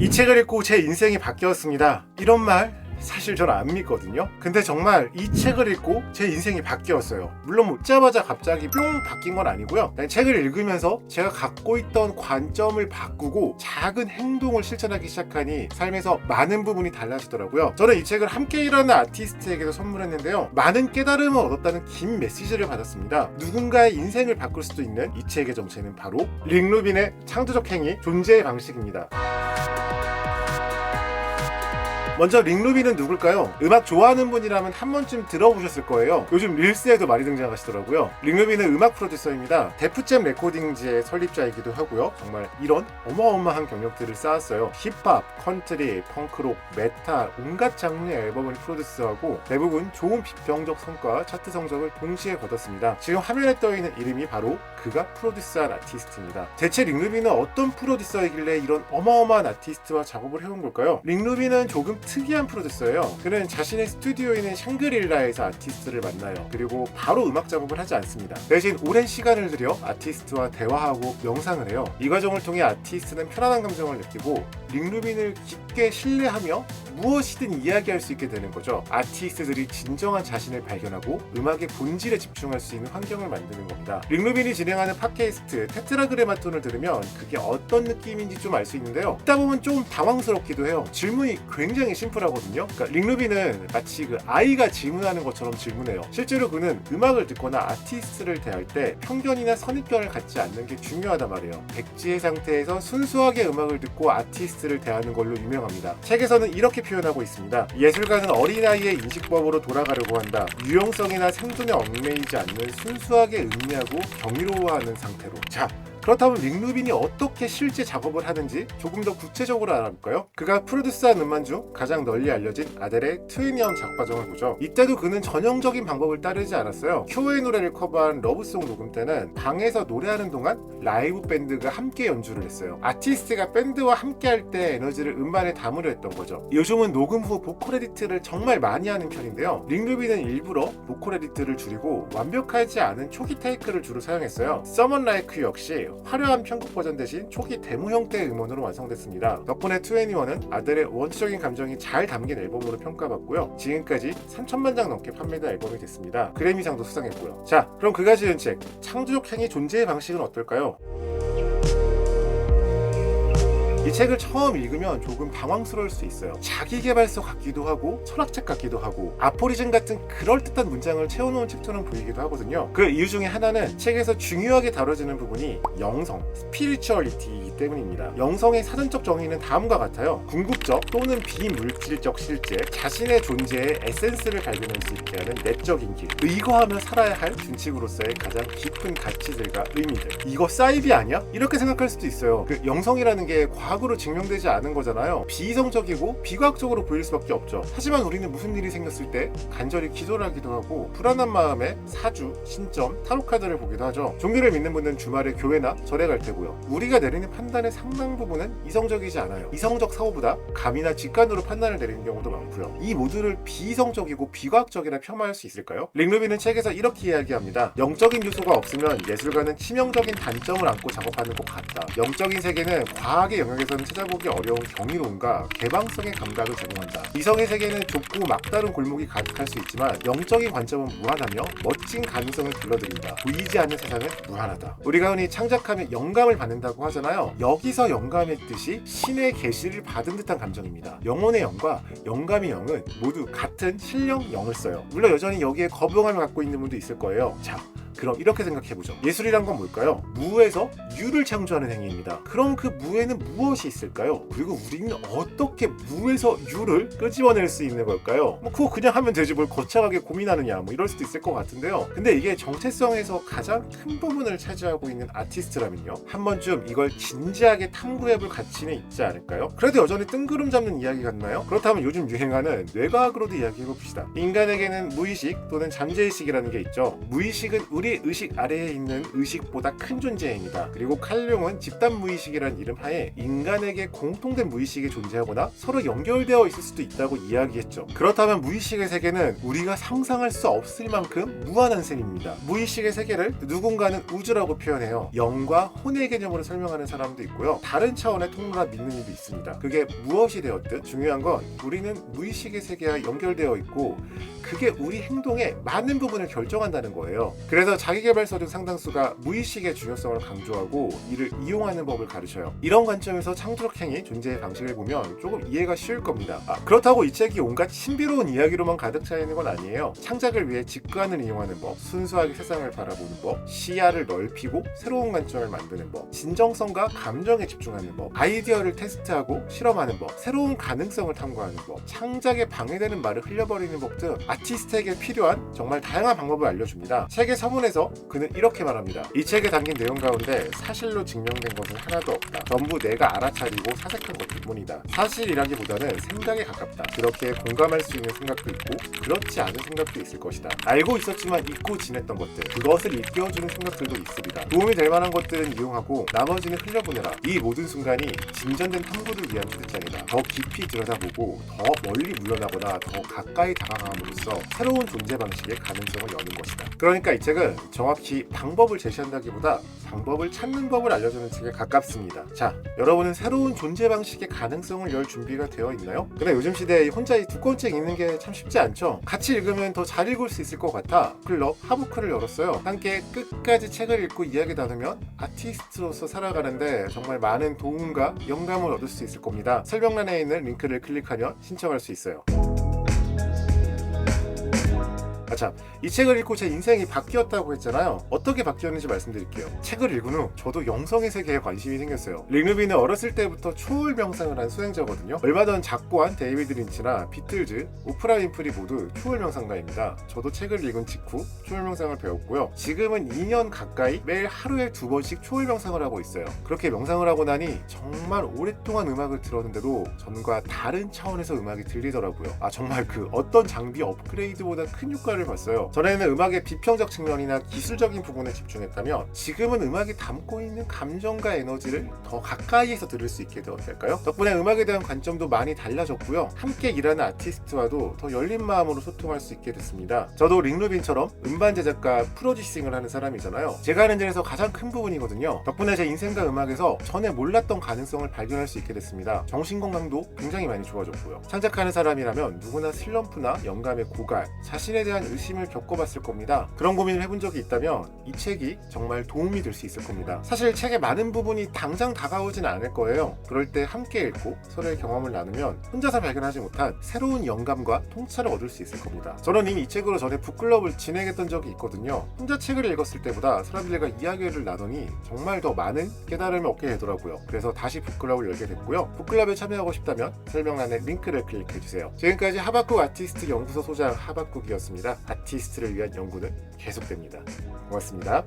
이 책을 읽고 제 인생이 바뀌었습니다. 이런 말 사실 저는 안 믿거든요. 근데 정말 이 책을 읽고 제 인생이 바뀌었어요. 물론 먹자마자 갑자기 뿅 바뀐 건 아니고요. 책을 읽으면서 제가 갖고 있던 관점을 바꾸고 작은 행동을 실천하기 시작하니 삶에서 많은 부분이 달라지더라고요. 저는 이 책을 함께 일하는 아티스트에게도 선물했는데요. 많은 깨달음을 얻었다는 긴 메시지를 받았습니다. 누군가의 인생을 바꿀 수도 있는 이 책의 정체는 바로 릭 루빈의 창조적 행위, 존재의 방식입니다. 먼저 릭 루빈은 누굴까요? 음악 좋아하는 분이라면 한 번쯤 들어보셨을 거예요. 요즘 릴스에도 많이 등장하시더라고요. 릭 루빈은 음악 프로듀서입니다. 데프잼 레코딩즈의 설립자이기도 하고요. 정말 이런 어마어마한 경력들을 쌓았어요. 힙합, 컨트리, 펑크록, 메탈, 온갖 장르의 앨범을 프로듀스하고 대부분 좋은 비평적 성과, 차트 성적을 동시에 거뒀습니다. 지금 화면에 떠있는 이름이 바로 그가 프로듀스한 아티스트입니다. 대체 릭 루빈은 어떤 프로듀서이길래 이런 어마어마한 아티스트와 작업을 해온 걸까요? 릭 루빈은 조금 특이한 프로듀서예요. 그는 자신의 스튜디오에 있는 샹그릴라에서 아티스트를 만나요. 그리고 바로 음악 작업을 하지 않습니다. 대신 오랜 시간을 들여 아티스트와 대화하고 명상을 해요. 이 과정을 통해 아티스트는 편안한 감정을 느끼고 릭 루빈을 깊게 신뢰하며 무엇이든 이야기할 수 있게 되는 거죠. 아티스트들이 진정한 자신을 발견하고 음악의 본질에 집중할 수 있는 환경을 만드는 겁니다. 릭 루빈이 진행하는 팟캐스트 테트라그래마톤을 들으면 그게 어떤 느낌인지 좀 알 수 있는데요. 듣다 보면 좀 당황스럽기도 해요. 질문이 굉장히 심플하거든요. 그러니까 릭 루빈은 마치 그 아이가 질문하는 것처럼 질문해요. 실제로 그는 음악을 듣거나 아티스트를 대할 때 편견이나 선입견을 갖지 않는 게 중요하단 말이에요. 백지의 상태에서 순수하게 음악을 듣고 아티스트를 대하는 걸로 유명합니다. 책에서는 이렇게 표현하고 있습니다. 예술가는 어린아이의 인식법으로 돌아가려고 한다. 유용성이나 생존에 얽매이지 않는 순수하게 음미하고 경이로워하는 상태로. 자, 그렇다면 릭 루빈이 어떻게 실제 작업을 하는지 조금 더 구체적으로 알아볼까요? 그가 프로듀스한 음반 중 가장 널리 알려진 아델의 20년 작업 과정을 보죠. 이때도 그는 전형적인 방법을 따르지 않았어요. 큐어의 노래를 커버한 러브송 녹음 때는 방에서 노래하는 동안 라이브 밴드가 함께 연주를 했어요. 아티스트가 밴드와 함께 할 때 에너지를 음반에 담으려 했던 거죠. 요즘은 녹음 후 보컬 에디트를 정말 많이 하는 편인데요. 릭 루빈은 일부러 보컬 에디트를 줄이고 완벽하지 않은 초기 테이크를 주로 사용했어요. Someone Like You 역시 화려한 편곡 버전 대신 초기 데모 형태의 음원으로 완성됐습니다. 덕분에 21은 아델의 원초적인 감정이 잘 담긴 앨범으로 평가받고요. 지금까지 3천만 장 넘게 판매된 앨범이 됐습니다. 그래미상도 수상했고요. 자, 그럼 그가 지은 책 창조적 행위 존재의 방식은 어떨까요? 이 책을 처음 읽으면 조금 당황스러울 수 있어요. 자기계발서 같기도 하고 철학책 같기도 하고 아포리즘 같은 그럴듯한 문장을 채워놓은 책처럼 보이기도 하거든요. 그 이유 중에 하나는 책에서 중요하게 다뤄지는 부분이 영성, 스피리추얼리티이기 때문입니다. 영성의 사전적 정의는 다음과 같아요. 궁극적 또는 비물질적 실제, 자신의 존재의 에센스를 발견할 수 있게 하는 내적인 길, 의거하며 살아야 할 준칙으로서의 가장 깊은 가치들과 의미들. 이거 사이비 아니야? 이렇게 생각할 수도 있어요. 그 영성이라는 게 과학으로 증명되지 않은 거잖아요. 비이성적이고 비과학적으로 보일 수밖에 없죠. 하지만 우리는 무슨 일이 생겼을 때 간절히 기도를 하기도 하고 불안한 마음에 사주, 신점, 타로카드를 보기도 하죠. 종교를 믿는 분은 주말에 교회나 절에 갈 테고요. 우리가 내리는 판단의 상당 부분은 이성적이지 않아요. 이성적 사고보다 감이나 직관으로 판단을 내리는 경우도 많고요. 이 모두를 비이성적이고 비과학적이라 폄하할 수 있을까요? 릭 루빈은 책에서 이렇게 이야기합니다. 영적인 요소가 없으면 예술가는 치명적인 단점을 안고 작업하는 것 같다. 영적인 세계는 과학의 영역에서는 찾아보기 어려운 경이로움과 개방성의 감각을 제공한다. 이성의 세계는 좁고 막다른 골목이 가득할 수 있지만 영적인 관점은 무한하며 멋진 가능성을 불러들인다. 보이지 않는 세상은 무한하다. 우리가 흔히 창작하면 영감을 받는다고 하잖아요. 여기서 영감의 뜻이 신의 계시를 받은 듯한 감정입니다. 영혼의 영과 영감의 영은 모두 같은 신령 영을 써요. 물론 여전히 여기에 거부감을 갖고 있는 분도 있을 거예요. 자, 그럼 이렇게 생각해보죠. 예술이란 건 뭘까요? 무에서 유를 창조하는 행위입니다. 그럼 그 무에는 무엇이 있을까요? 그리고 우리는 어떻게 무에서 유를 끄집어낼 수 있는 걸까요? 그거 그냥 하면 되지 뭘 거창하게 고민하느냐 이럴 수도 있을 것 같은데요. 근데 이게 정체성에서 가장 큰 부분을 차지하고 있는 아티스트라면요, 한 번쯤 이걸 진지하게 탐구해볼 가치는 있지 않을까요? 그래도 여전히 뜬구름 잡는 이야기 같나요? 그렇다면 요즘 유행하는 뇌과학으로도 이야기해봅시다. 인간에게는 무의식 또는 잠재의식이라는 게 있죠. 무의식은 우리 우리 의식 아래에 있는 의식보다 큰 존재입니다. 그리고 칼융은 집단 무의식이란 이름 하에 인간에게 공통된 무의식이 존재하거나 서로 연결되어 있을 수도 있다고 이야기했죠. 그렇다면 무의식의 세계는 우리가 상상할 수 없을 만큼 무한한 셈입니다. 무의식의 세계를 누군가는 우주라고 표현해요. 영과 혼의 개념으로 설명하는 사람도 있고요. 다른 차원의 통로라 믿는 이도 있습니다. 그게 무엇이 되었든 중요한 건 우리는 무의식의 세계와 연결되어 있고 그게 우리 행동의 많은 부분을 결정한다는 거예요. 그래서 자기계발서 중 상당수가 무의식의 중요성을 강조하고 이를 이용하는 법을 가르쳐요. 이런 관점에서 창조적 행위, 존재의 방식을 보면 조금 이해가 쉬울 겁니다. 그렇다고 이 책이 온갖 신비로운 이야기로만 가득 차 있는 건 아니에요. 창작을 위해 직관을 이용하는 법, 순수하게 세상을 바라보는 법, 시야를 넓히고 새로운 관점을 만드는 법, 진정성과 감정에 집중하는 법, 아이디어를 테스트하고 실험하는 법, 새로운 가능성을 탐구하는 법, 창작에 방해되는 말을 흘려버리는 법 등 아티스트에게 필요한 정말 다양한 방법을 알려줍니다. 책의 서문에서 그는 이렇게 말합니다. 이 책에 담긴 내용 가운데 사실로 증명된 것은 하나도 없다. 전부 내가 알아차리고 사색한 것뿐이다. 사실이라기보다는 생각에 가깝다. 그렇게 공감할 수 있는 생각도 있고 그렇지 않은 생각도 있을 것이다. 알고 있었지만 잊고 지냈던 것들, 그것을 일깨워주는 생각들도 있으리라. 도움이 될 만한 것들은 이용하고 나머지는 흘려보내라. 이 모든 순간이 진전된 탐구를 위한 초대장이다. 더 깊이 들여다보고 더 멀리 물러나거나 더 가까이 다가감으로써 새로운 존재 방식의 가능성을 여는 것이다. 그러니까 이 책은 정확히 방법을 제시한다기보다 방법을 찾는 법을 알려주는 책에 가깝습니다. 자, 여러분은 새로운 존재 방식의 가능성을 열 준비가 되어 있나요? 근데 요즘 시대에 혼자 이 두꺼운 책 읽는 게 참 쉽지 않죠? 같이 읽으면 더 잘 읽을 수 있을 것 같아 클럽 하부크를 열었어요. 함께 끝까지 책을 읽고 이야기 나누면 아티스트로서 살아가는데 정말 많은 도움과 영감을 얻을 수 있을 겁니다. 설명란에 있는 링크를 클릭하면 신청할 수 있어요. 참, 이 책을 읽고 제 인생이 바뀌었다고 했잖아요. 어떻게 바뀌었는지 말씀드릴게요. 책을 읽은 후 저도 영성의 세계에 관심이 생겼어요. 릭 루빈은 어렸을 때부터 초월 명상을 한 수행자거든요. 얼마 전 작고한 데이비드 린치나 비틀즈, 오프라 윈프리 모두 초월 명상가입니다. 저도 책을 읽은 직후 초월 명상을 배웠고요. 지금은 2년 가까이 매일 하루에 2번씩 초월 명상을 하고 있어요. 그렇게 명상을 하고 나니 정말 오랫동안 음악을 들었는데도 전과 다른 차원에서 음악이 들리더라고요. 정말 그 어떤 장비 업그레이드보다 큰 효과를 봤어요. 전에는 음악의 비평적 측면이나 기술적인 부분에 집중했다면 지금은 음악이 담고 있는 감정과 에너지를 더 가까이에서 들을 수 있게 되었달까요? 덕분에 음악에 대한 관점도 많이 달라졌고요. 함께 일하는 아티스트와도 더 열린 마음으로 소통할 수 있게 됐습니다. 저도 릭 루빈처럼 음반 제작과 프로듀싱을 하는 사람이잖아요. 제가 하는 일에서 가장 큰 부분이거든요. 덕분에 제 인생과 음악에서 전에 몰랐던 가능성을 발견할 수 있게 됐습니다. 정신건강도 굉장히 많이 좋아졌고요. 창작하는 사람이라면 누구나 슬럼프나 영감의 고갈, 자신에 대한 의심을 겪어봤을 겁니다. 그런 고민을 해본 적이 있다면 이 책이 정말 도움이 될 수 있을 겁니다. 사실 책의 많은 부분이 당장 다가오진 않을 거예요. 그럴 때 함께 읽고 서로의 경험을 나누면 혼자서 발견하지 못한 새로운 영감과 통찰을 얻을 수 있을 겁니다. 저는 이미 이 책으로 전에 북클럽을 진행했던 적이 있거든요. 혼자 책을 읽었을 때보다 사람들과 이야기를 나누니 정말 더 많은 깨달음을 얻게 되더라고요. 그래서 다시 북클럽을 열게 됐고요. 북클럽에 참여하고 싶다면 설명란에 링크를 클릭해주세요. 지금까지 하박국 아티스트 연구소 소장 하박국이었습니다. 아티스트를 위한 연구는 계속됩니다. 고맙습니다.